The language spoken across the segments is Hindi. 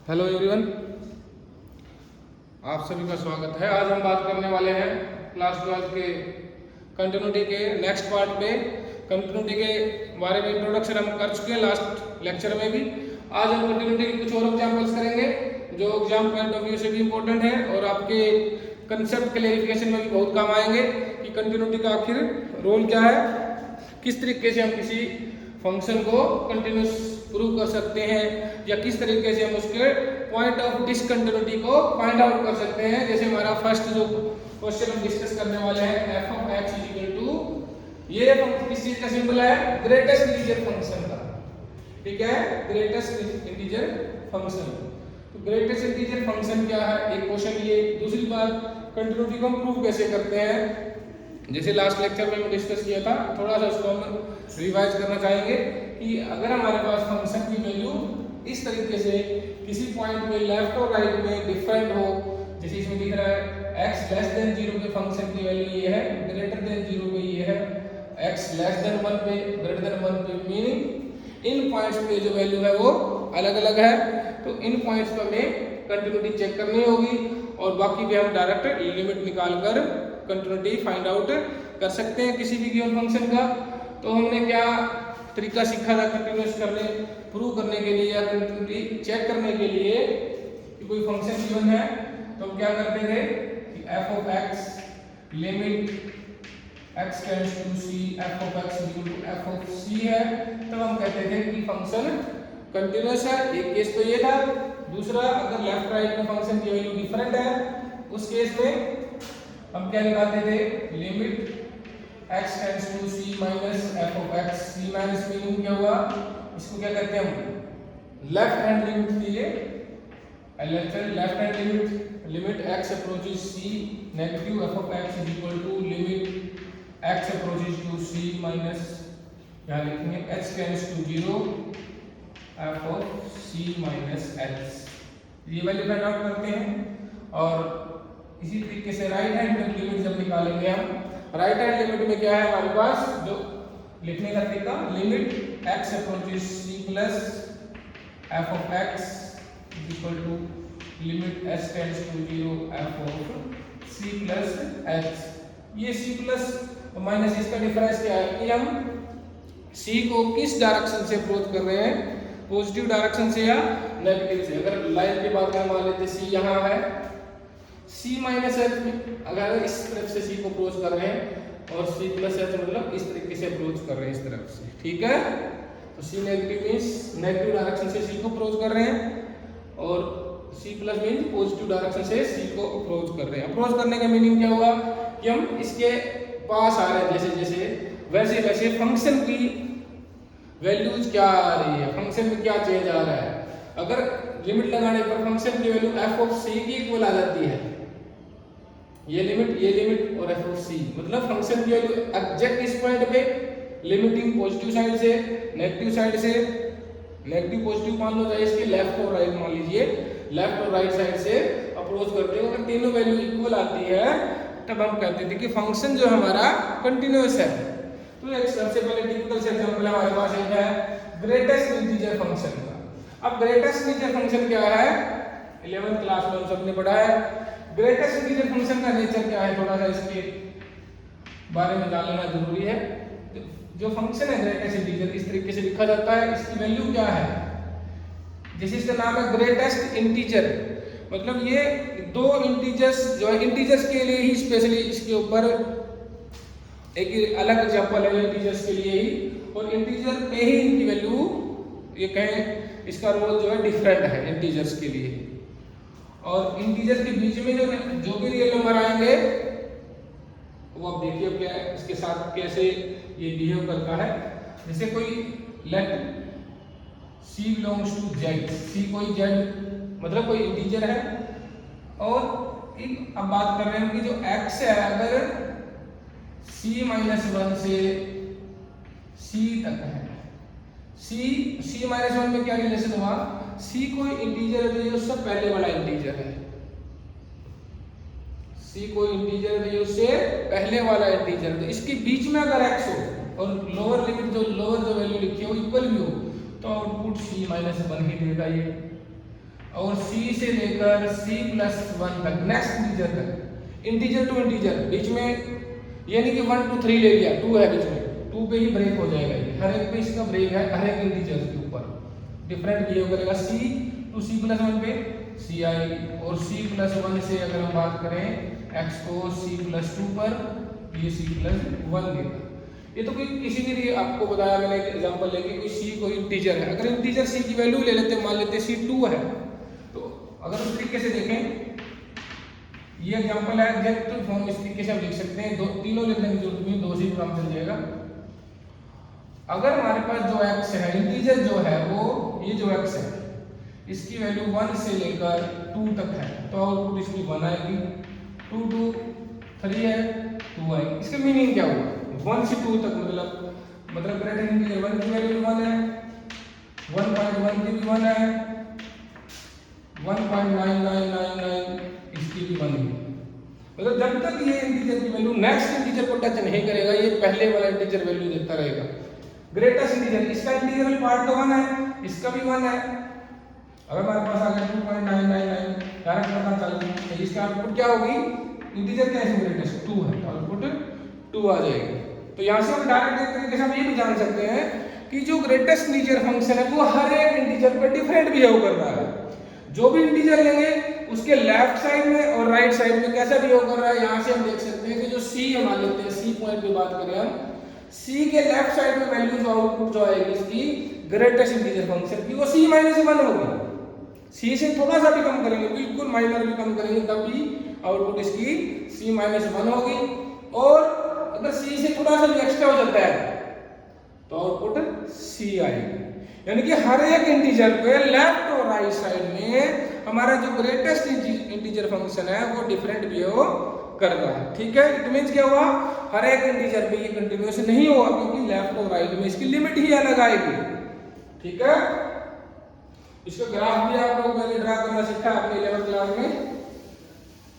हेलो एवरीवन, आप सभी का स्वागत है। आज हम बात करने वाले हैं क्लास 12 के कंटिन्यूटी के नेक्स्ट पार्ट पे। कंटिन्यूटी के बारे में इंट्रोडक्शन हम कर चुके हैं लास्ट लेक्चर में भी। आज हम कंटिन्यूटी के कुछ और एग्जाम्पल्स करेंगे जो एग्जाम पॉइंट ऑफ व्यू से भी इम्पोर्टेंट है और आपके कंसेप्ट क्लेरिफिकेशन में भी बहुत काम आएंगे कि कंटिन्यूटी का आखिर रोल क्या है, किस तरीके से हम किसी फंक्शन को कंटिन्यूस प्रूव कर सकते हैं या किस तरीके से हम उसके पॉइंट ऑफ डिसकंटिन्यूटी को फाइंड आउट कर सकते हैं। जैसे हमारा फर्स्ट जो क्वेश्चन हम डिस्कस करने वाले हैं f of x equal to, ये किस चीज का सिंबल है? ग्रेटेस्ट इंटीजर फंक्शन का। ठीक है, ग्रेटेस्ट इंटीजर फंक्शन। तो ग्रेटेस्ट इंटीजर फंक्शन क्या है, एक क्वेश्चन ये। दूसरी बात, कंटिन्यूटी को हम प्रूव कैसे करते हैं, जैसे लास्ट लेक्चर में हमने डिस्कस किया था, थोड़ा सा उसको हम रिवाइज करना चाहेंगे कि अगर हमारे पास फंक्शन की वैल्यू इस तरीके से किसी पॉइंट पे लेफ्ट और राइट में डिफरेंट हो, जैसे इसमें दिख रहा है x लेस देन 0 पे फंक्शन की वैल्यू ये है, ग्रेटर देन 0 पे ये है, x लेस देन 1 पे, ग्रेटर देन 1 पे, मीनिंग इन पॉइंट्स पे जो वैल्यू है वो अलग अलग है। तो इन पॉइंट्स पे हमें कंटिन्यूटी चेक करनी होगी और बाकी भी हम डायरेक्ट लिमिट निकाल कर कंटिन्यूटी फाइंड आउट कर सकते हैं किसी भी गिवन फंक्शन का। तो हमने क्या तरीका सीखा था कंटिन्यूस करने प्रूव करने के लिए या कंटिन्यूटी चेक करने के लिए कि कोई फंक्शन गिवन है तो हम क्या करते थे कि f of x limit x tends to c, f of x equal to f of c है, तब हम कहते थे कि फंक्शन कंटिन्यूस है। एक केस तो ये था। दूसरा, अगर लेफ्ट राइट में फंक्शन की वैल्यू डिफरेंट है उस केस में हम क्या निकालते थे, limit x tends to c minus f of x। c minus meaning क्या हुआ, इसको क्या कहते हैं हम लेफ्ट हैंड लिमिट लिए। Left hand limit x approaches c negative f of x is equal to limit x approaches to c minus, यहाँ लिखेंगे h tends to 0 f of c minus x। ये वैल्यू फाइंड आउट करते हैं। और इसी तरीके से राइट हैंड लिमिट जब निकालेंगे हम, राइट हैंड लिमिट में क्या है हमारे पास, जो लिखने का तरीका, limit x approaches c plus f of x is equal to limit s tends to 0 f of c plus x। ये c प्लस माइनस इसका डिफरेंस क्या है कि हम c को किस डायरेक्शन से अप्रोच कर रहे हैं, पॉजिटिव डायरेक्शन से या नेगेटिव से। अगर लाइन की बात करें, मान लेते c यहाँ है, c माइनस एच में अगर इस तरफ से c को अप्रोच कर रहे हैं और c प्लस एच मतलब इस तरीके से अप्रोच कर रहे हैं, इस तरफ से। ठीक है, तो c negative means negative direction से c को अप्रोच कर रहे हैं और c plus means positive direction से c को अप्रोच कर रहे हैं। अप्रोच करने का मीनिंग क्या हुआ कि हम इसके पास आ रहे हैं, जैसे जैसे वैसे वैसे फंक्शन की वैल्यूज क्या आ रही है, फंक्शन में क्या चेंज आ रहा है। अगर लिमिट लगाने पर फंक्शन की वैल्यू f ऑफ c की इक्वल आ जाती है, ये लिमिट और f ऑफ c मतलब फंक्शन की वैल्यू एग्जैक्ट इस पॉइंट पे लिमिटिंग पॉजिटिव साइड से नेगेटिव साइड से, नेगेटिव पॉजिटिव मान लो, चाहे इसके लेफ्ट और राइट मान लीजिए, लेफ्ट और राइट साइड से अप्रोच करते हो, अगर तीनों वैल्यू इक्वल आती है तब हम कहते थे कि फंक्शन जो हमारा कंटिन्यूअस है। तो एक सबसे पहले टिपिकल से एग्जांपल हमारे पास एक है ग्रेटेस्ट इंटीजर फंक्शन का। अब ग्रेटेस्ट इंटीजर फंक्शन क्या है, 11th क्लास में हम सबने पढ़ा है। ग्रेटेस्ट इंटीजर फंक्शन का नेचर क्या है, थोड़ा सा इसके बारे में जान लेना जरूरी है। जो फंक्शन है ग्रेटेस्ट इंटीजर इस तरीके से लिखा जाता है, इसकी वैल्यू क्या है, जैसे इसका नाम है ग्रेटेस्ट इंटीजर, मतलब ये दो इंटीजर्स जो है, इंटीजर्स के लिए ही स्पेशली इसके ऊपर एक अलग एग्जांपल है इंटीजर्स के लिए ही, और इंटीजर पे ही इनकी वैल्यू ये कहें इसका रोल जो है डिफरेंट है इंटीजर्स के लिए। और इंटीजर के बीच में जो भी रियल नंबर आएंगे वो आप देखिए क्या है, इसके साथ कैसे ये बिहेव करता है। जैसे कोई let c belongs to z, c कोई z मतलब कोई इंटीजर है, और अब बात कर रहे हैं कि जो x है अगर c माइनस 1 से c तक है, c माइनस 1 में क्या रिलेशन हुआ, c कोई इंटीजर है तो ये उससे पहले वाला इंटीजर है, c कोई इंटीजर है तो ये उससे पहले वाला इंटीजर है। तो इसके बीच में अगर x हो और लोअर लिमिट जो वैल्यू लिखी हो इक्वल भी हो तो आउटपुट c माइनस 1 ही देगा ये। और c से लेकर c प्लस 1 तक नेक्स्ट इंटीजर तक, इंटीजर टू इंटीजर, बीच में ये नहीं कि 1 2 3 ले लिया, 2 है बीच में, 2 पे ही ब्रेक हो जाएगा, ये हर एक पे इसका ब्रेक है, हर एक इंटीजर के ऊपर डिफरेंट बिहेव करेगा। c टू c प्लस 1 पे ci, और c प्लस 1 से अगर हम बात करें x को c प्लस 2 पर, ये c प्लस 1 देगा। ये तो कोई किसी भी लिए आपको बताया मैंने एक एग्जांपल लेके, कोई c कोई इंटीजर है, अगर इंटीजर c की वैल्यू ले लेते हैं, मान लेते हैं c 2 है, तो अगर उस तरीके से देखें, ये एग्जांपल है एग्जैक्ट फॉर्म इस तरीके से हम लिख सकते हैं, दो तीनों लिखने की जरूरत नहीं, 2 से काम चल जाएगा। अगर हमारे पास जो x है, इंटीजर जो है वो ये जो x है, इसकी वैल्यू 1 से लेकर 2 तक है, तो आउटपुट इसकी 1 आएगी, 2 2 3 है 2 आएगी। इसका मीनिंग क्या हुआ, 1 से 2 तक मतलब ग्रेटर इंटीजर 1 की वैल्यू 1 है, 1.1 की भी 1 है, 1.9999 इसकी भी 1 है। मतलब जब तक ये इंटीजर की वैल्यू नेक्स्ट इंटीजर को टच नहीं करेगा, ये पहले वाला इंटीजर वैल्यू देता रहेगा। ग्रेटेस्ट इंटीजर, इसका इंटीग्रल पार्ट तो 1 है, इसका भी 1 है। अगर हमारे पास आ गया 2.999, डायरेक्ट पता चल गया इसका आउटपुट क्या होगी, इंटीजर क्या है, ग्रेटेस्ट 2 है, आउटपुट 2 आ जाएगी। तो यहाँ से हम डायरेक्ट एक तरीके से हम ये भी जान सकते हैं कि जो ग्रेटेस्ट इंटीजर फंक्शन है वो हर एक इंटीजर पे डिफरेंट बिहेव कर रहा है। जो भी इंटीजर लेंगे उसके लेफ्ट साइड में और राइट साइड में कैसा बिहेव कर रहा है, यहाँ से हम देख सकते हैं कि जो c है, मान लेते हैं c पॉइंट की बात करें हम, c के लेफ्ट साइड में वैल्यू जो आउटपुट जो आएगी इसकी ग्रेटेस्ट इंटीजर फंक्शन की, वो c माइनस 1 होगी। c से थोड़ा सा भी कम करेंगे, बिल्कुल माइनर भी कम करेंगे, तब भी आउटपुट इसकी c माइनस 1 होगी। और अगर c से थोड़ा सा भी एक्स्ट्रा हो जाता है तो आउटपुट c आएगी। यानी कि हर एक इंटीजर पे लेफ्ट और राइट साइड में हमारा जो ग्रेटेस्ट इंटीजर फंक्शन है वो डिफरेंट बिहेव कर रहा है। ठीक है, इट मींस क्या हुआ, हर एक इंटीजर पे ये कंटिन्यूअस नहीं होगा, क्योंकि लेफ्ट और राइट में इसकी लिमिट ही अलग आएगी। ठीक है, इसका ग्राफ भी आप लोग पहले ड्रा करना सीखा आपने 11th क्लास में।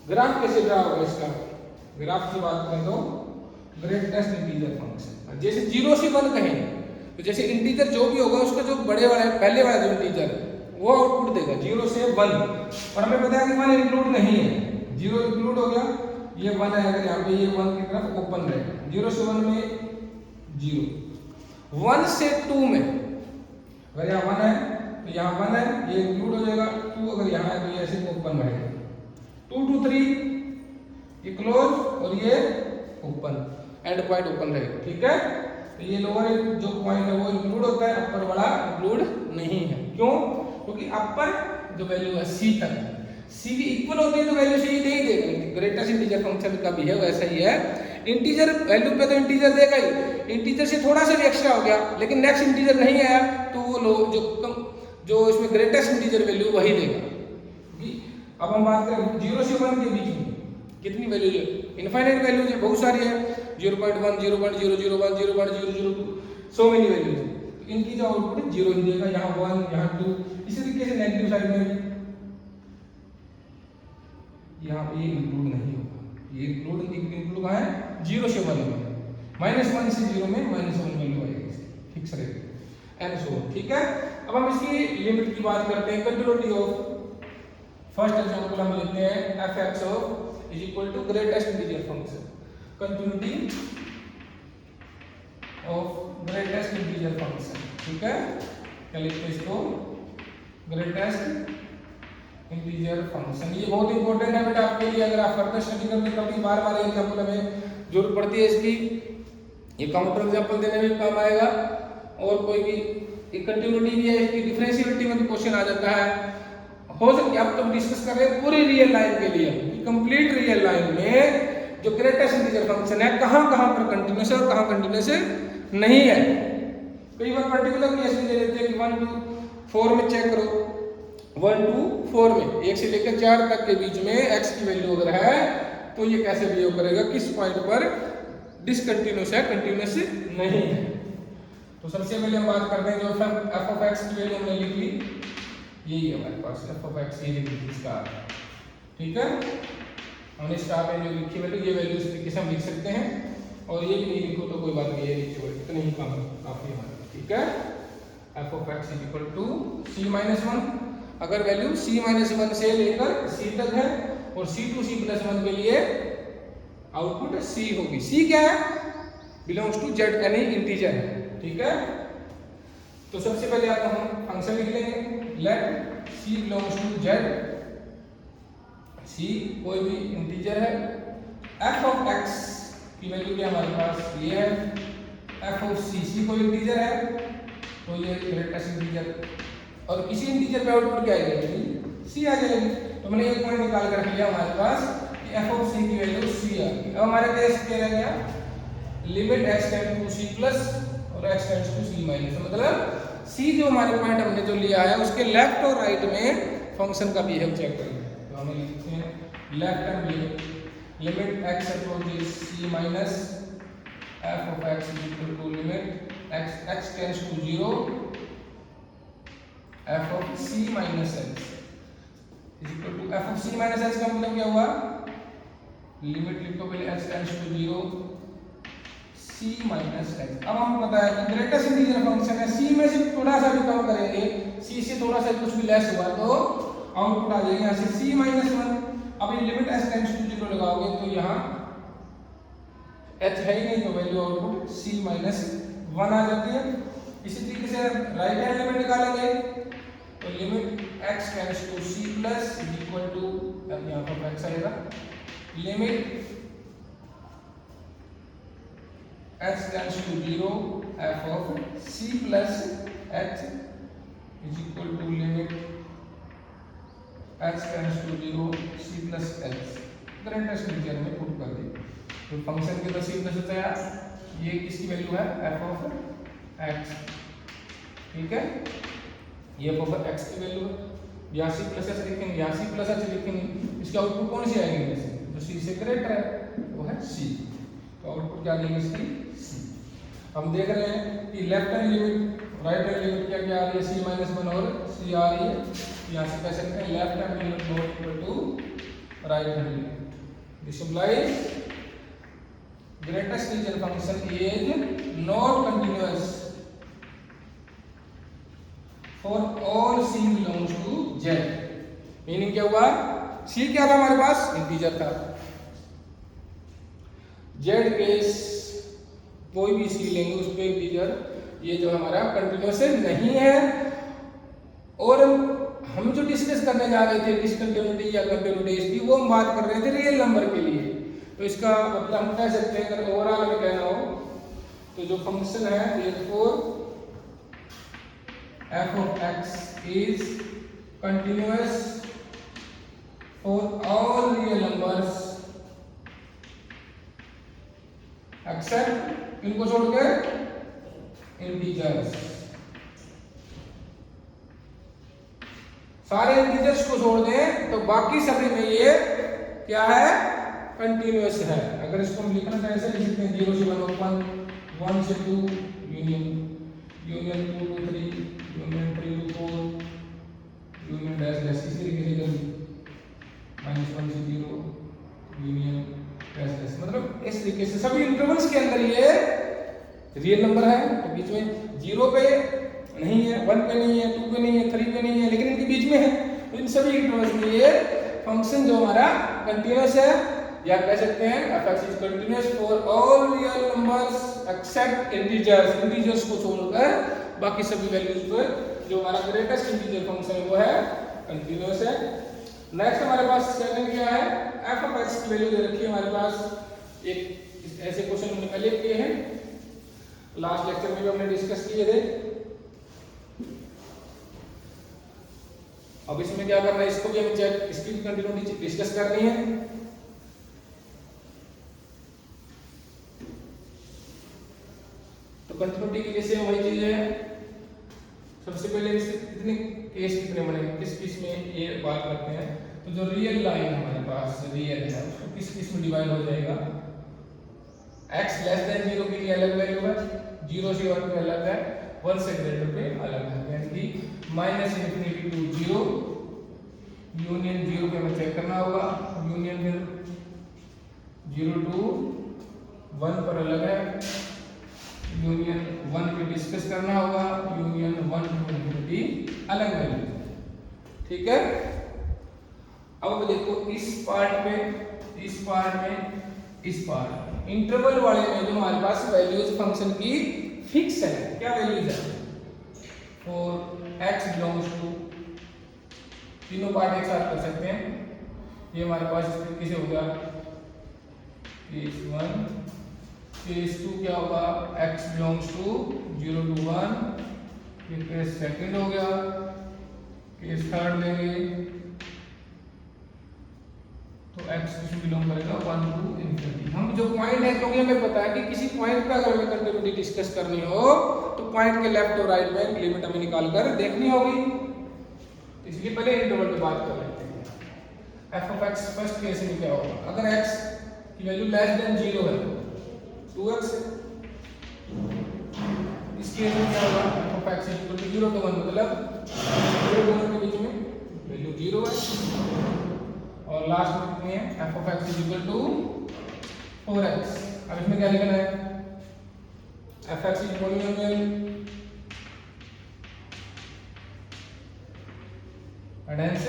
ग्राफ कैसे ड्रा होगा इसका, ग्राफ की बात करें तो ग्रेटेस्ट इंटीजर फंक्शन, जैसे 0 से 1 कहें तो जैसे इंटीजर जो भी होगा उसका जो बड़े वाला पहले वाला जो इंटीजर वो आउटपुट देगा 0 से 1, और हमें पता है कि 1 इंक्लूड नहीं है, 0 इंक्लूड हो गया, ये 1 है, अगर यहाँ पे ये 1 की तरफ ओपन रहेगा, 0 से 1 में 0, 1 से 2 में अगर यहाँ 1 है तो यहाँ 1 है, ये इंक्लूड हो जाएगा, 2 अगर यहाँ है तो ये ऐसे ओपन रहेगा, 2 to 3 ये क्लोज और ये ओपन, एंड पॉइंट ओपन रहेगा। ठीक है, तो ये लोअर जो पॉइंट है वो इंक्लूड होता है, अपर वाला इंक्लूड नहीं है। क्यों, क्योंकि अपर जो वैल्यू है c तक, c भी इक्वल होती है तो वैल्यू c दे ही देगा। ग्रेटेस्ट इंटीजर फंक्शन का भी है वैसा ही है, इंटीजर वैल्यू पे तो इंटीजर देगा ही, इंटीजर से थोड़ा सा भी एक्स्ट्रा हो गया लेकिन नेक्स्ट इंटीजर नहीं आया तो वो जो इसमें ग्रेटेस्ट इंटीजर वैल्यू वही देगा। अब हम बात करें 0 से 1 के बीच में कितनी वैल्यू है, इनफाइनाइट वैल्यू है, बहुत सारी है, 0.1 0.001 0.002 सो मेनी वैल्यूज, तो इनकी जो आउटपुट है 0 ही देगा, यहाँ 1 यहाँ 2, इसी तरीके से नेगेटिव साइड में भी यहाँ पे ये इंक्लूड नहीं होगा, ये इंक्लूड कहाँ है, 0 से 1 में, -1 से 0 में -1 वैल्यू आएगी, फिक्स रहेगी एंड सो। ठीक है, अब हम इसकी लिमिट की बात करते हैं, कंटिन्यूटी ऑफ फर्स्ट एग्जांपल हम लेते हैं f(x) of is equal to greatest integer function, continuity of greatest integer function. ठीक है, क्या लिखते हैं इसको, ग्रेटेस्ट इंटीजर फंक्शन। ये बहुत इंपॉर्टेंट है बेटा आपके लिए, अगर आप फर्दर स्टडी करते कभी बार बार एग्जांपल हमें जरूरत पड़ती है इसकी, ये काउंटर एग्जांपल देने में काम आएगा, और कोई भी कंटिन्यूटी भी है इसकी, डिफरेंशिएबिलिटी में भी क्वेश्चन आ जाता है, हो सकती है। अब तो डिस्कस कर रहे हैं पूरी रियल लाइन के लिए, कंप्लीट रियल लाइन में जो ग्रेटेस्ट इंटीजर फंक्शन है कहां पर कंटीन्यूअस है और कहां कंटीन्यूअस नहीं है। कई बार पर्टिकुलर केस में दे देते हैं कि 1 to 4 में चेक करो, 1 to 4 में 1 से लेकर 4 तक के बीच में x की वैल्यू अगर है तो ये कैसे बिहेव करेगा, किस पॉइंट पर डिसकंटिन्यूअस है, कंटीन्यूअस नहीं है। तो सबसे पहले हम बात करते हैं जो f of x की वैल्यू हमने लिख ली, यही है हमारे पास f of x, ये लिख ली इसका। ठीक है, हमने स्टार में जो लिखी वैल्यू, ये वैल्यू इस तरीके से हम लिख सकते हैं, और ये भी नहीं लिखो तो कोई बात नहीं, ये लिखी वैल्यू इतनी ही काम काफी हमारे। ठीक है, f of x is equal to c-1, अगर वैल्यू C-1 से लेकर C तक है और C to C+1 के लिए आउटपुट C होगी। C क्या है? बिलोंग्स टू Z, यानी इंटीजर है। ठीक है, तो सबसे पहले आप हम फंक्शन लिख लेंगे, let C belongs to Z, C कोई भी इंटीजर है, f ऑफ x की वैल्यू क्या हमारे पास ये है, f ऑफ C कोई इंटीजर है तो ये ग्रेटेस्ट इंटीजर, और किसी इंटीजर पे आउटपुट क्या आएगी? C आ जाएगी। तो मैंने एक पॉइंट निकाल कर रख लिया हमारे पास कि f ऑफ C की वैल्यू C आ गई। अब हमारे केस क्या रह गया, limit x tend to C plus और x tends to C minus, मतलब C जो हमारे पॉइंट हमने जो लिया है उसके लेफ्ट और राइट में फंक्शन का बिहेव चेक करेंगे। तो हमें लिखते हैं left hand limit x approaches C minus f of x is equal to limit x tends to 0 f of C minus x is equal to f of C minus x का मतलब क्या हुआ, लिमिट लिखो पहले x tends to 0 C minus x। अब हम पता है कि ग्रेटेस्ट इंटीजर फंक्शन है, C में से थोड़ा सा भी कम करेंगे, C से थोड़ा सा कुछ भी लेस हुआ तो आउटपुट आ जाएगा यहाँ से C minus 1। अब ये लिमिट x टेंड्स टू 0 लगाओगे तो यहाँ h है ही नहीं तो वैल्यू आउटपुट C minus 1 आ जाती है। इसी तरीके से राइट हैंड लिमिट निकालेंगे तो limit x tends to C plus is equal to, अब यहाँ पर x आएगा, limit x tends to 0 f of C plus h is equal to limit x tends to 0 C plus h। Greatest integer में पुट कर दी तो फंक्शन की तस्वीर में सोचा यार ये किसकी वैल्यू है, f ऑफ x। ठीक है, ये f ऑफ x की वैल्यू है, यहाँ C प्लस h लिखेंगे, यहाँ C प्लस h लिखेंगे, इसके आउटपुट कौन सी आएंगे जैसे जो C से ग्रेटर है वो है C, तो आउटपुट क्या देंगे इसकी C। हम देख रहे हैं कि left hand limit right hand limit क्या क्या आ रही है, C-1 और C आ रही है, यहाँ से कह सकते हैं left hand limit not equal to right hand limit. This implies greatest integers function is not continuous for all C belongs to Z। Meaning क्या हुआ, C क्या था हमारे पास, इंटीजर था, Z केस कोई भी C लेंगे उस पे इंटीजर, ये जो हमारा कंटिन्यूअस नहीं है। और हम जो डिस्कस करने जा रहे थे डिसकंटिन्यूटी या कंटिन्यूटी की, वो हम बात कर रहे थे रियल नंबर के लिए। तो इसका मतलब हम कह सकते हैं अगर ओवरऑल में कहना हो तो जो फंक्शन है therefore f of x is continuous for all real numbers except इनको छोड़कर इंटीजर्स, सारे इंटीजर्स को छोड़ दें तो बाकी सभी में ये क्या है, कंटिन्यूअस है। अगर इसको हम लिखना चाहे ऐसे लिख सकते हैं 0 से 1 ओपन, 1 से 2 union, union 2 to 3, union 3 to 4, union dash dash, इसी तरीके से -1 से 0 यूनियन डैश डैश, मतलब इस तरीके से सभी इंटरवल्स के अंदर ये रियल नंबर है। तो बीच में 0 पे नहीं है, 1 पे नहीं है, 2 पे नहीं है, 3 पे नहीं है, लेकिन इनके बीच में है। तो इन सभी इंटरवल्स में ये फंक्शन जो हमारा कंटिन्यूअस है, या कह सकते हैं f(x) is continuous for all real numbers except integers, integers को छोड़कर बाकी सभी वैल्यूज पर जो हमारा ग्रेटेस्ट इंटीजर फंक्शन है वो है कंटिन्यूअस है। नेक्स्ट हमारे पास सेकंड क्या है, f(x) की वैल्यू दे रखी है हमारे पास। एक ऐसे क्वेश्चन हमने पहले किए हैं, लास्ट लेक्चर में भी हमने डिस्कस किए थे। अब इसमें क्या करना है, इसको भी हमें चेक, इसकी भी कंटिन्यूटी डिस्कस करनी है। तो कंटिन्यूटी की जैसे वही चीज है, सबसे पहले इतने केस कितने बनेंगे, किस किस में ये बात करते हैं। तो जो रियल लाइन हमारे पास रियल है उसको किस किस में डिवाइड हो जाएगा, x लेस देन 0 के लिए अलग वैल्यू है, 0 से 1 पे अलग है, 1 से ग्रेटर पे अलग है, यानी कि -∞ to 0, यूनियन 0 पे हमें चेक करना होगा, यूनियन फिर 0 to 1 पर अलग है, यूनियन 1 पे डिस्कस करना होगा, यूनियन 1 to 1 अलग वैल्यू। ठीक है। अब देखो इस पार्ट में, इस पार्ट में, इस पार्ट इंटरवल वाले में जो हमारे पास वैल्यूज फंक्शन की फिक्स है, क्या वैल्यूज है, फॉर x बिलोंग्स टू, तीनों पार्ट एक साथ कर सकते हैं। ये हमारे पास इस तरीके से होगा, केस 1, केस 2 क्या होगा, x बिलोंग्स टू 0 to 1, ये केस सेकंड हो गया। केस थर्ड लेंगे तो x बिलोंग करेगा 1 to इंफिनिटी। हम जो पॉइंट है, क्योंकि हमें पता है कि किसी पॉइंट पे अगर हमें कंटिन्यूटी डिस्कस करनी हो तो पॉइंट के लेफ्ट और राइट में लिमिट हमें निकाल कर देखनी होगी, इसलिए पहले इंटरवल पे बात कर लेते हैं। f of x first case में क्या होगा, अगर x की वैल्यू लेस देन 0 है 2x, इस केस में क्या होगा, f of x equal to 0 to 1, मतलब 0 दोनों के बीच में वैल्यू 0 है। और लास्ट में कितनी है, f of x equal to 4x। अब इसमें क्या लिखना है, f x is polynomial and hence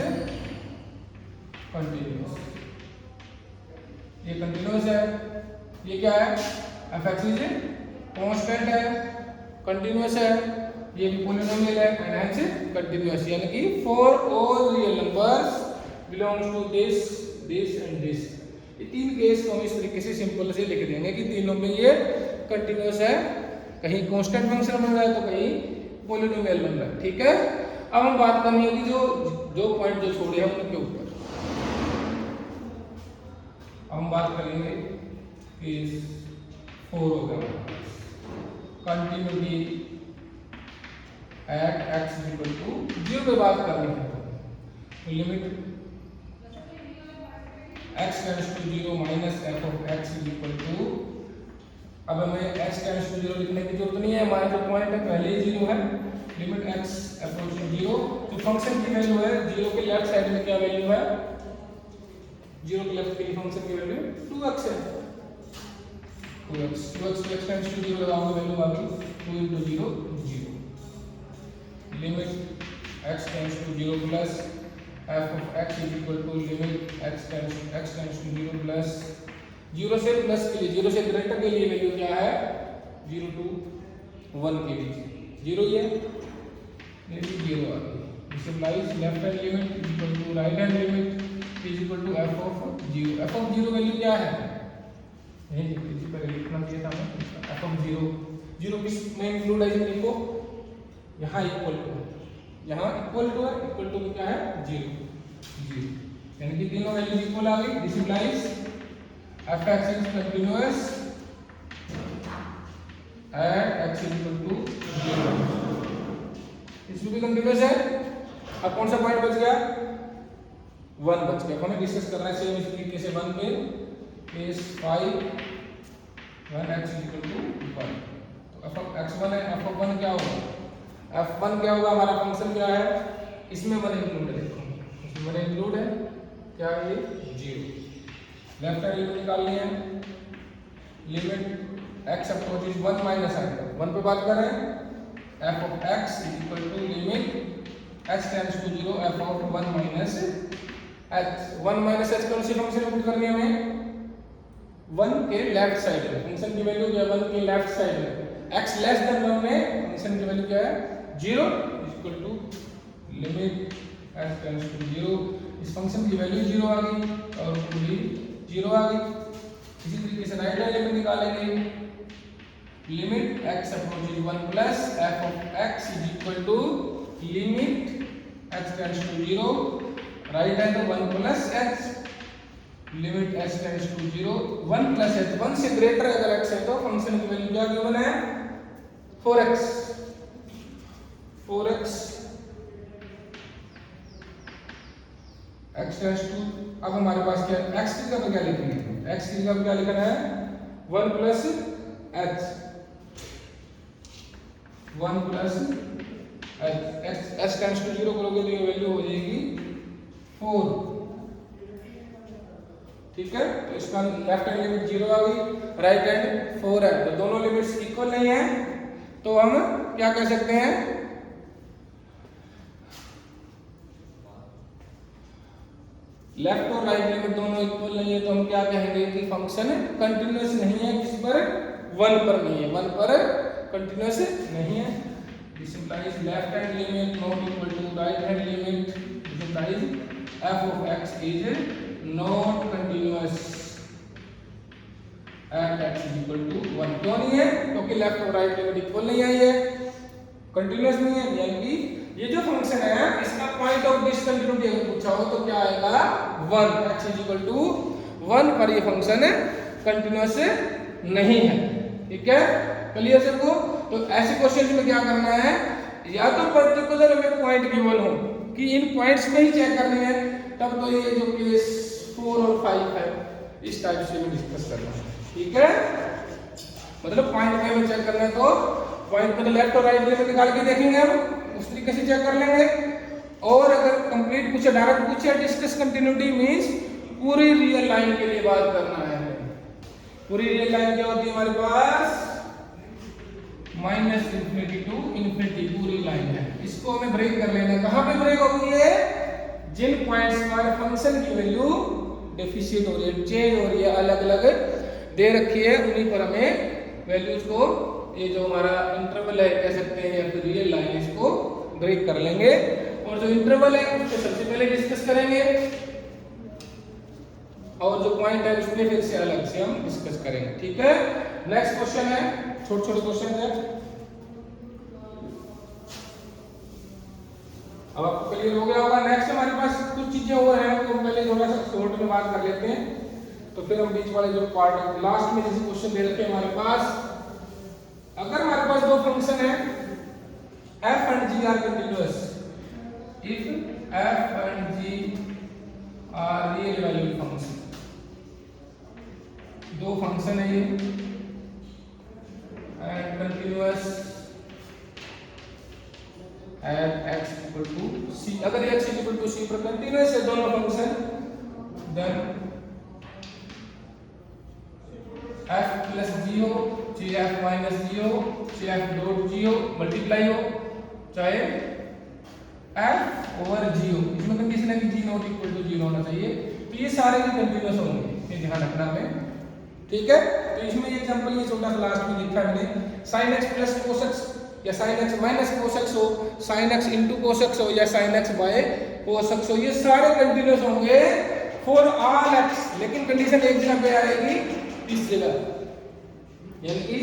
continuous. ये कंटीन्यूअस है, ये क्या है, f x इज कांस्टेंट है, कंटीन्यूअस है, ये भी पॉलिनोमियल है एंड हेंस कंटीन्यूअस, यानी कि for all real numbers belongs to this, this and this. ये तीन केस को हम इस तरीके से सिंपल से लिख देंगे कि तीनों में ये कंटीन्यूअस है, कहीं कांस्टेंट फंक्शन बन रहा है तो कहीं पॉलिनोमियल बन रहा है, ठीक है। अब हम बात करनी होगी जो पॉइंट जो छोड़े हैं उनके ऊपर। अब हम बात करेंगे केस 4 होगा, continuity at x equal to 0 पे बात करनी है, तो limit x tends to 0 minus f of x is equal to, अब हमें x टेंड्स टू 0 लिखने की जरूरत नहीं है, हमारा जो पॉइंट है पहले ही 0 है। लिमिट x अप्रोचिंग 0, जो फंक्शन की वैल्यू है 0 के लेफ्ट साइड में क्या वैल्यू है, 0 के लेफ्ट के लिए फंक्शन की वैल्यू 2x है, 2x x टेंड्स टू 0 लगाओगे वैल्यू आ गई 2 into 0 0। Limit x tends to 0 plus f of x is equal to limit x tends to 0 plus 0 से प्लस के लिए, 0 से ग्रेटर के लिए वैल्यू क्या है, 0 to 1 के बीच 0 ही है, ये भी 0 आ गई। This implies left hand limit is equal to right hand limit is equal to f of 0। f of 0 value क्या है, यही इसी पर लिखना चाहिए था हमें, f of 0, 0 किस में इंक्लूड है, देखो यहाँ इक्वल टू है, यहाँ इक्वल टू है, इक्वल टू क्या है 0 0, यानी कि तीनों वैल्यू इक्वल आ गई। This implies f x is continuous at x is equal to 0, इसमें भी कंटीन्यूअस है। अब कौन सा पॉइंट बच गया, 1 बच गया, हमें डिस्कस करना है सेम इस तरीके से 1 पे, case 5 1 x is equal to 1, तो f of x1 है, f of 1 क्या होगा, f1 क्या होगा, हमारा फंक्शन क्या है, इसमें 1 इंक्लूड है, देखो इसमें 1 इंक्लूड है, क्या है ये 0। लेफ्ट हैंड लिमिट निकालनी है, लिमिट x अप्रोचेस 1 माइनस आएगा, 1 पे बात कर रहे हैं, f of x is equal to limit x tends to 0 f of 1 minus h, 1 minus h कौन सी फंक्शन में पुट करनी है हमें, 1 के लेफ्ट साइड में, फंक्शन की वैल्यू क्या है 1 के लेफ्ट साइड में, x लेस देन 1 में फंक्शन की वैल्यू क्या है 0 equal to limit x tends to 0, इस फंक्शन की वैल्यू 0 आ गई और पूरी 0 आ गई। इसी तरीके से राइट हैंड लिमिट निकालेंगे, limit x approaches 1 plus f of x is equal to limit x tends to 0, right hand 1 plus h, limit x tends to 0 1 plus h, 1 से ग्रेटर अगर x है तो फंक्शन की वैल्यू क्या गिवन है 4x, 4x x tends to, अब हमारे पास क्या है, x की जगह क्या लिखेंगे, x की जगह क्या लिखना है 1 plus h, 1 plus h tends to 0 करोगे तो ये वैल्यू हो जाएगी 4, ठीक है। तो इसका लेफ्ट हैंड लिमिट 0 आ गई, राइट हैंड 4 है, तो दोनों लिमिट्स इक्वल नहीं है, तो हम क्या कह सकते हैं, लेफ्ट और राइट लिमिट दोनों इक्वल नहीं है तो हम क्या कहेंगे कि फंक्शन कंटिन्यूअस नहीं है, किस पर, 1 पर नहीं है, 1 पर कंटिन्यूअस नहीं है। This implies left hand limit not equal to right hand limit, this implies f of x is not continuous at x is equal to 1। क्यों नहीं है? क्योंकि लेफ्ट और राइट लिमिट इक्वल नहीं आई है, कंटिन्यूअस नहीं है, यानी कि ये जो फंक्शन है इसका पॉइंट ऑफ डिसकंटिन्यूटी अगर पूछा हो तो क्या आएगा, 1, x is equal to 1 पर ये फंक्शन कंटिन्यूअस नहीं है। ठीक है, क्लियर सबको? तो ऐसे क्वेश्चन में क्या करना है, या तो पर्टिकुलर हमें पॉइंट गिवन हो कि इन पॉइंट्स में ही चेक करनी है, तब तो ये जो केस 4 और 5 है इस टाइप से भी डिस्कस करना है। ठीक है, मतलब पॉइंट में चेक करना है तो पॉइंट को तो लेफ्ट और राइट में निकाल के देखेंगे, हम उस तरीके से चेक कर लेंगे। और अगर कंप्लीट पूछे, डायरेक्ट पूछे डिस्कस कंटिन्यूटी मींस पूरी रियल लाइन के लिए बात करना है। पूरी रियल लाइन क्या होती है हमारे पास, माइनस इंफिनिटी टू इंफिनिटी पूरी लाइन है, इसको हमें ब्रेक कर लेना है। कहां पे ब्रेक होगी ये, जिन पॉइंट्स हमारे फंक्शन की वैल्यू डेफिशिएंट हो रही है, चेंज हो रही है, अलग अलग दे रखी है, उन्हीं पर हमें वैल्यूज को, ये जो हमारा इंटरवल है कह सकते हैं या फिर रियल लाइन, इसको ब्रेक कर लेंगे। और जो इंटरवल है उसको सबसे पहले डिस्कस करेंगे और जो पॉइंट है उसमें फिर से अलग से हम डिस्कस करेंगे। ठीक है, नेक्स्ट क्वेश्चन है, छोटे छोटे क्वेश्चन है, अब आपको क्लियर हो गया होगा। नेक्स्ट हमारे पास कुछ चीजें और हैं तो पहले थोड़ा सा शॉर्ट में बात कर लेते हैं, तो फिर हम बीच वाले जो पार्ट है लास्ट में जैसे क्वेश्चन दे रखे हैं हमारे पास, अगर हमारे पास दो फंक्शन है f and g are continuous, if f and g are real valued function, दो फंक्शन है ये and continuous at x equal to c, अगर x equal to c पर कंटिन्यूअस है दोनों function, then f plus g हो, चाहे f माइनस g हो, चाहे f डॉट g हो, मल्टीप्लाई हो, चाहे f ओवर g हो, इसमें कंडीशन है कि g नॉट इक्वल टू 0 होना चाहिए, तो ये सारे भी कंटिन्यूअस होंगे, ये ध्यान रखना है। ठीक है, तो इसमें एग्जांपल ये छोटा सा लास्ट में लिखा है मैंने, sin x plus cos x या sin x minus cos x हो, sin x into cos x हो या sin x by cos x हो, ये सारे कंटिन्यूअस होंगे फॉर ऑल x, लेकिन कंडीशन एक जगह पे आएगी, इस जगह, यानी कि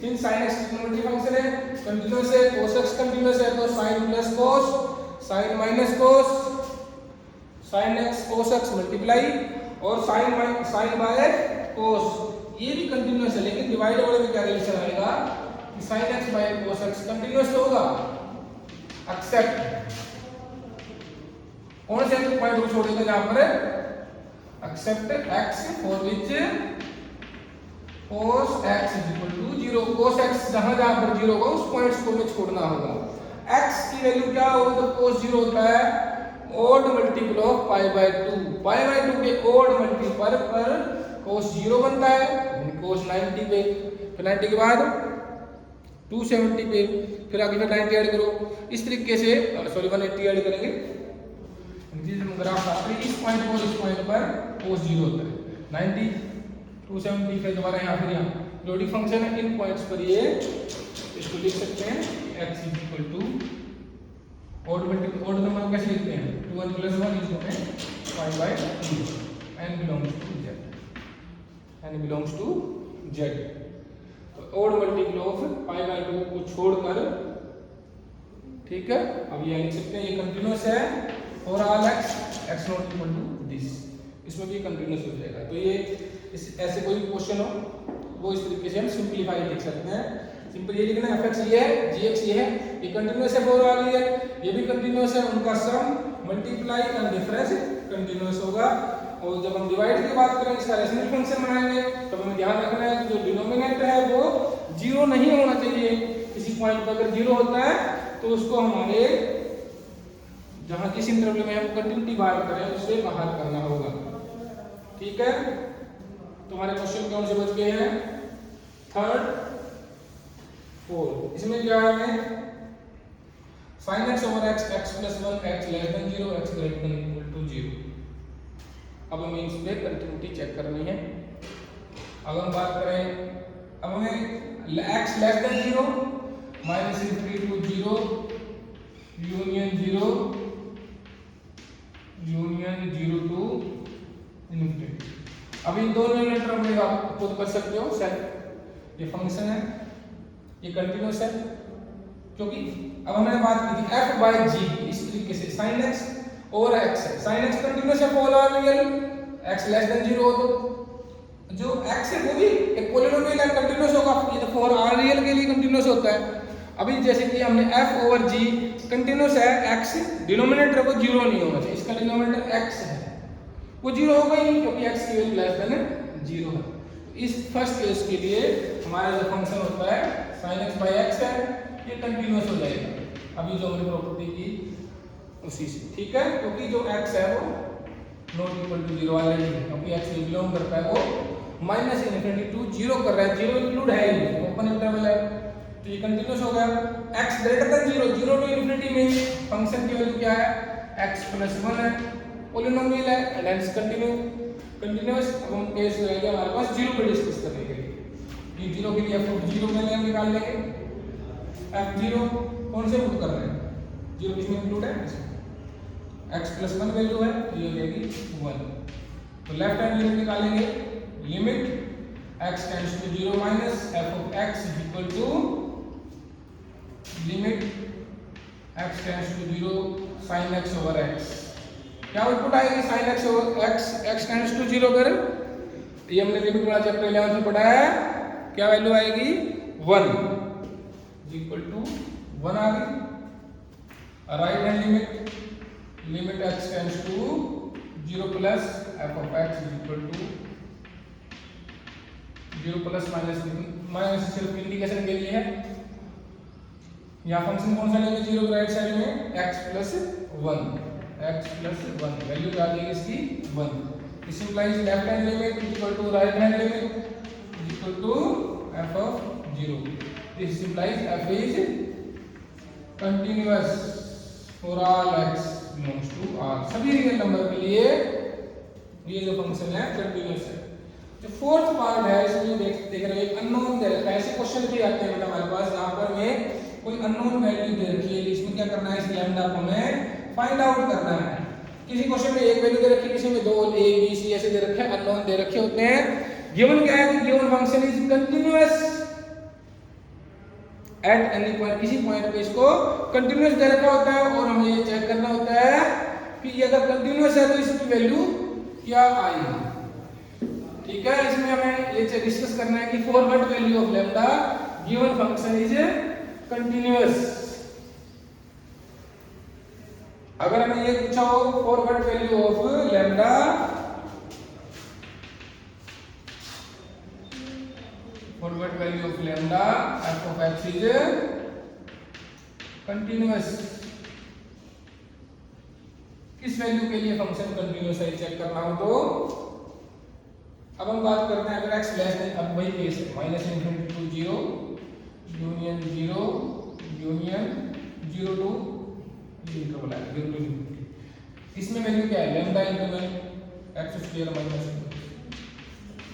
since sin x trigonometry function है, कंटिन्यूअस है, cos x कंटिन्यूअस है, तो sin plus cos, sin minus cos, sin x cos x multiply और sin बाय cos, ये भी कंटिन्यूअस है, लेकिन डिवाइड वाले में क्या रिलेशन आएगा कि sin x by cos x continuous होगा, एक्सेप्ट कौन से पॉइंट को छोड़ेगा जहां पर except x for which cos x is equal to 0, cos x जहां पर 0 होगा उस पॉइंट्स को हमें छोड़ना होगा। x की वैल्यू क्या होगी तो cos 0 होता है odd multiple of pi by 2, pi by 2 के ओड मल्टीपल पर cos 0 बनता है, cos 90 पे, फिर 90 के बाद 270 पे, फिर आगे फिर 90 ऐड करो, इस तरीके से सॉरी 180 ऐड करेंगे, ग्राफ का इस पॉइंट और इस पॉइंट पर cos 0 होता है 90 270, फिर दोबारा यहाँ फिर यहाँ लोडिंग फंक्शन है, इन पॉइंट्स पर ये इसको लिख सकते हैं x is equal to odd number कैसे लिखते हैं 2 1 plus 1 is 5 by 2 n belongs to z, तो odd multiple of pi by 2 को छोड़कर, ठीक है, अब ये लिख सकते हैं ये कंटिन्यूअस है for all x not equal to this, इसमें भी कंटिन्यूअस हो जाएगा। तो ये ऐसे कोई क्वेश्चन हो वो इस तरीके से हम सिंपलीफाई लिख सकते हैं। सिंपल ये लिखना fx ये है, gx ये है, ये कंटिन्यूअस है फॉर ऑल, ये भी कंटिन्यूअस है, उनका सम मल्टीप्लाई एंड डिफरेंस कंटिन्यूअस होगा। और जब हम डिवाइड की बात करेंगे, इसका रेशनल फंक्शन बनाएंगे, तो हमें ध्यान रखना है कि जो डिनोमिनेटर है वो 0 नहीं होना चाहिए, किसी पॉइंट पर अगर 0 होता है तो उसको हमारे जहां जिस इंटरवल में हम कंटिन्यूटी बाहर करें उससे बाहर करना होगा। ठीक है, तुम्हारे क्वेश्चन कौन से बच गए हैं, 3rd 4, इसमें क्या है sin x over x, x plus 1, x less than 0, x greater than equal to 0, अब हमें इस पे कंटिन्यूटी चेक करनी है। अब हम बात करें, अब हमें x less than 0 minus infinity to 0 union 0 to infinity. अब इन दोनों न्यूमरेटर में आप खुद कर सकते हो सेट, ये फंक्शन है, ये कंटिन्यूअस है, क्योंकि अब हमने बात की थी f बाय g इस तरीके से sin x ओवर x है, sin x कंटिन्यूअस है for all real, x less than 0 हो तो जो x है वो भी एक पॉलिनोमियल है, कंटिन्यूअस होगा, ये तो फॉर ऑल रियल के लिए कंटिन्यूअस होता है। अभी जैसे कि हमने f ओवर g कंटिन्यूअस है, x डिनोमिनेटर को 0 नहीं होना चाहिए, इसका डिनोमिनेटर x है, वो 0 होगा ही नहीं क्योंकि x की वैल्यू लेस देन 0 है। इस फर्स्ट केस के लिए हमारा जो फंक्शन होता है sin x बाय x है, ये कंटिन्यूअस हो जाएगा। अभी जो हमने प्रॉपर्टी की उसी से, ठीक है, क्योंकि जो x है वो नॉट इक्वल टू 0 ऑलरेडी है, क्योंकि x जो बिलोंग करता है वो माइनस इनफिनिटी टू 0 कर रहा है, 0 इंक्लूड है ही नहीं, ओपन इंटरवल है, तो ये कंटिन्यूअस हो गया। x greater than 0, 0 to infinity में फंक्शन की वैल्यू क्या है, x प्लस 1 है, पॉलिनोमियल है एंड हेंस कंटिन्यूअस। अब हम केस रह गया हमारे पास 0 पे डिस्कस करने के लिए, ये 0 के लिए f ऑफ 0 में निकाल लेंगे, f0 कौन से पुट कर रहे हैं, 0 किसमें इंक्लूड है, x प्लस 1 वैल्यू है, ये हो जाएगी 1। तो लेफ्ट हैंड लिमिट निकालेंगे, limit x tends to 0 minus f of x is equal to limit x tends to 0 sin x over x। क्या आउटपुट आएगी sin x over x tends to 0 पर, ये हमने लिमिट वाला चैप्टर 11 में पढ़ा है, क्या वैल्यू आएगी 1 इज इक्वल टू 1 आ गई। Right hand limit x tends to 0 plus f of x is equal to 0 plus minus सिर्फ इंडिकेशन के लिए है। यहाँ फंक्शन कौन सा लेंगे 0 के राइट साइड में, x प्लस 1 वैल्यू क्या आ जाएगी इसकी 1। This implies left hand limit equal to right hand limit equal to f of 0। This implies f is continuous for all x belongs to r, सभी रियल नंबर के लिए ये जो फंक्शन है कंटिन्यूअस है। जो फोर्थ पार्ट है इसमें देख रहे हैं अननोन दे रखा है, ऐसे क्वेश्चन भी आते हैं हमारे पास जहां पर में कोई अननोन वैल्यू दे रखी है, इसमें क्या करना है, इस लैम्डा को हमें फाइंड आउट करना है। किसी क्वेश्चन में एक वैल्यू दे रखी है, किसी में 2 a b c ऐसे दे रखे हैं, अननोन दे रखे होते हैं। गिवन क्या है कि given function is continuous at any point, किसी पॉइंट पे इसको कंटीन्यूअस दे रखा होता है और हमें ये चेक करना होता है कि ये अगर कंटीन्यूअस है तो इसकी वैल्यू क्या आएगी। ठीक है, इसमें हमें ये डिस्कस करना है कि for what value of lambda given function is continuous. अगर हमें ये पूछा हो for what value of lambda for what value of lambda f of x is continuous, किस वैल्यू के लिए फंक्शन कंटिन्यूअस है चेक करना हो तो अब हम बात करते हैं अगर x लेस देन, अब वही केस है minus infinity to 0 union 0 to interval है 0 टू इनफिनिटी, इसमें वैल्यू क्या है lambda into x square minus 2।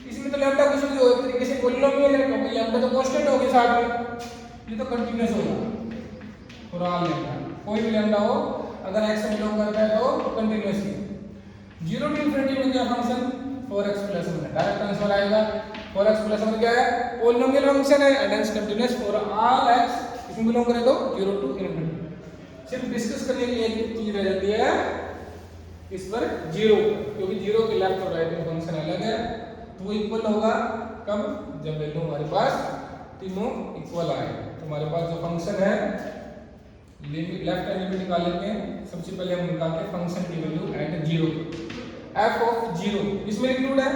इसमें तो लैम्डा कुछ भी हो, एक तरीके से पॉलिनोमियल है क्योंकि लैम्डा तो कांस्टेंट होगी साथ में, ये तो कंटीन्यूअस होगा फॉर ऑल लैम्डा, कोई भी लैम्डा हो अगर x से बिलोंग करता है तो कंटीन्यूअस है। 0 टू इनफिनिटी में क्या फंक्शन 4x प्लस 1 है, डायरेक्ट आंसर आएगा 4x प्लस 1 क्या है पॉलिनोमियल फंक्शन है and hence continuous for all x, इसमें बिलोंग करे तो 0 टू इनफिनिटी। सिर्फ डिस्कस करने के लिए एक चीज रह जाती है इस पर 0, क्योंकि 0 के लेफ्ट और राइट में फंक्शन अलग है, तो वो इक्वल होगा कब, जब वैल्यू हमारे पास तीनों इक्वल आए। तो हमारे पास जो फंक्शन है लिमिट लेफ्ट हैंड लिमिट निकालेंगे, सबसे पहले हम निकालते हैं फंक्शन की वैल्यू एट 0 f ऑफ 0, इसमें इंक्लूड है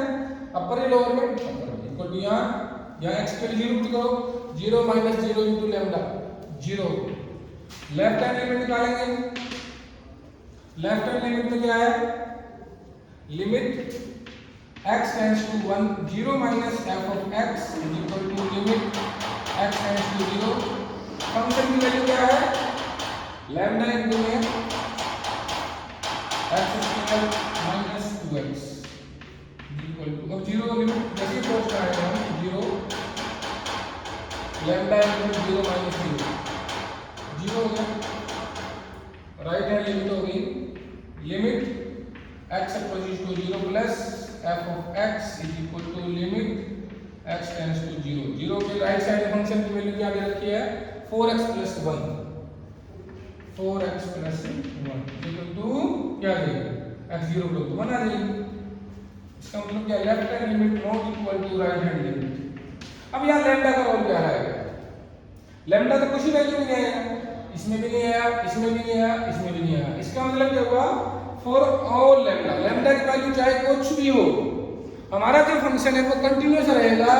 अपर या लोअर में, इक्वल टू यहाँ x के लिए 0 करो 0 minus 0 into lambda 0। Left hand limit निकालेंगे, लेफ्ट हैंड लिमिट में क्या है limit x tends to 1 0 minus f of x is equal to limit x tends to 0, function की वैल्यू क्या है लैम्डा इनटू में x square minus 2x। Equal to, अब जीरो लिमिट जैसे पोस्ट आएगा हम zero lambda equal to zero minus zero हो गया, राइट हैंड लिमिट हो गई, limit x approaches to zero plus f of x is equal to limit x tends to zero, zero के राइट साइड फंक्शन की वैल्यू क्या दे रखी है 4x plus 1, 4x plus 1 equal to क्या देगा x जीरो को तो बना देगी, इसका मतलब क्या left hand limit not equal to right hand limit. अब यहाँ लैम्डा का रोल क्या रहेगा, लैम्डा तो कुछ ही वैल्यू नहीं आएगा, इसमें भी नहीं आया, इसमें भी नहीं आया, इसमें भी नहीं आया, इसका मतलब क्या हुआ फॉर ऑल लैम्डा, लैम्डा की वैल्यू चाहे कुछ भी हो, हमारा जो फंक्शन है वो कंटिन्यूअस रहेगा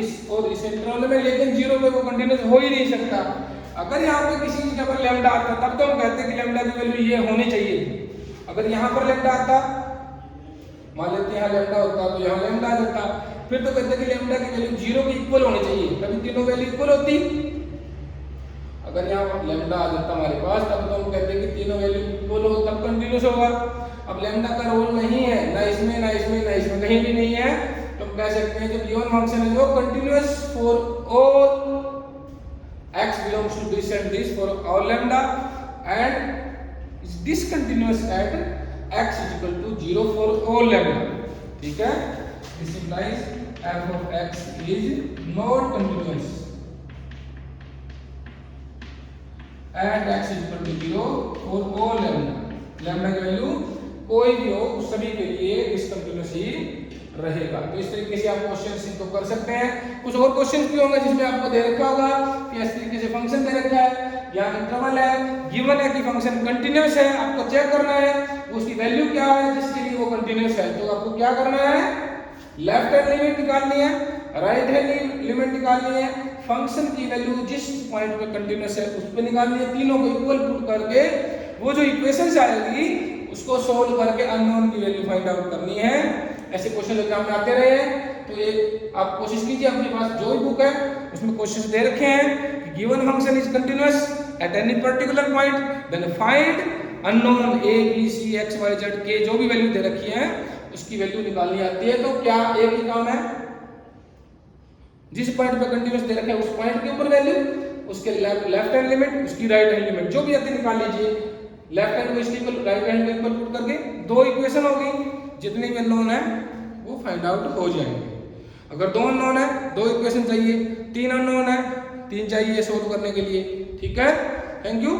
इस और इस इंटरवल में, लेकिन जीरो पे वो कंटिन्यूअस हो ही नहीं सकता। अगर यहाँ पे किसी चीज पर लैम्डा आता तब तो हम कहते हैं कि लैम्डा की वैल्यू ये होनी चाहिए, अगर यहाँ पर लैम्डा आता, मान लेते हैं यहाँ लैम्डा होता तो यहाँ लैम्डा आ जाता, फिर तो कहते हैं कि लैम्डा की वैल्यू जीरो के इक्वल होनी चाहिए, तभी तीनों वैल्यू इक्वल होती। अगर यहाँ लैम्डा आ जाता हमारे पास तब तो हम कहते हैं कि तीनों वैल्यू इक्वल हो, तब कंटिन्यूअस होगा। अब लैम्डा का रोल नहीं है, ना इसमें ना इसमें ना इसमें, कहीं भी नहीं है, तो हम कह सकते हैं कि गिवन फंक्शन है जो continuous for all x belongs to this and this for all lambda and is discontinuous at x is equal to 0 for all lambda, ठीक है, this implies f of x is not continuous and x is equal to 0 for all lambda, lambda की वैल्यू कोई भी हो उस सभी के लिए डिसकंटिन्यूअस ही रहेगा। तो इस तरीके से आप क्वेश्चंस इनको कर सकते हैं। कुछ और क्वेश्चंस भी होंगे जिसमें आपको दे रखा होगा कि इस तरीके से फंक्शन दे रखा है या इंटरवल है, गिवन है कि फंक्शन कंटिन्यूअस है, आपको चेक करना है उसकी वैल्यू क्या है जिसके लिए वो कंटिन्यूअस है, तो आपको क्या करना है लेफ्ट हैंड लिमिट निकालनी है, राइट हैंड लिमिट निकालनी है, फंक्शन की वैल्यू जिस पॉइंट पे कंटिन्यूअस है उस पे निकालनी है, तीनों को इक्वल पुट करके वो जो इक्वेशंस आएगी उसको सोल्व करके अननोन की वैल्यू फाइंड आउट करनी है। ऐसे क्वेश्चन एग्जाम में आते रहे हैं, तो ये आप कोशिश कीजिए, अपने पास जो भी बुक है उसमें क्वेश्चंस दे रखे हैं कि given function is continuous at any particular point then find unknown a b c x y z के जो भी वैल्यू दे रखी है उसकी वैल्यू निकालनी आती है। तो क्या एक ही काम है, जिस पॉइंट पे कंटिन्यूअस दे रखे हैं उस पॉइंट के ऊपर वैल्यू, उसके लेफ्ट हैंड लिमिट, उसकी राइट हैंड लिमिट, जो भी आती निकाल लीजिए, लेफ्ट हैंड को इसके इक्वल राइट हैंड के इक्वल पुट करके दो इक्वेशन होगी, जितने भी अननोन है वो फाइंड आउट हो जाएंगे। अगर दो अननोन है दो इक्वेशन चाहिए, तीन अननोन है तीन चाहिए सोल्व करने के लिए, ठीक है। Thank you.